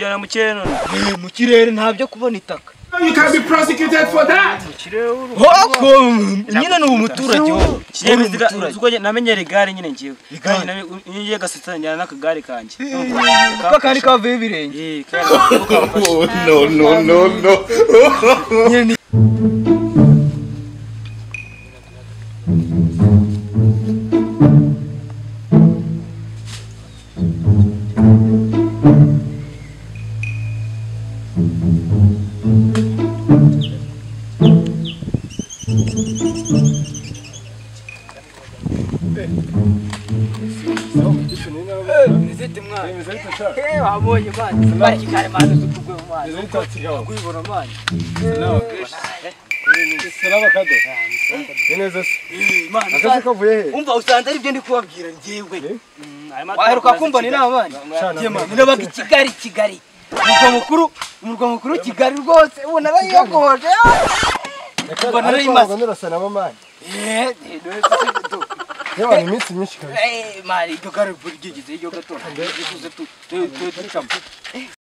Jana mukirere mu kirere ntabyo kubona itaka. You can be prosecuted for that. Nyine ni umuturage wo. Uko namenyere gare nyine ngiwe. Ngiye gasetsa njyana nakagare kanje. Kakari kavuye ibirenge. No. Wabonye mani bari kare mani zukugwe mani kwibona mani Salama kado neza mani akazi kavuye he umva usanze ari byo ndi kubabwira ngiyewe waheruka kumva ni nabandi nirabaga Kigali umurwa mukuru Kigali rwose ubona bayogoje ubona ari maze nirasana mama Yewe ni iminsi myinshi kabisa mari dogare buri gigize yo gatora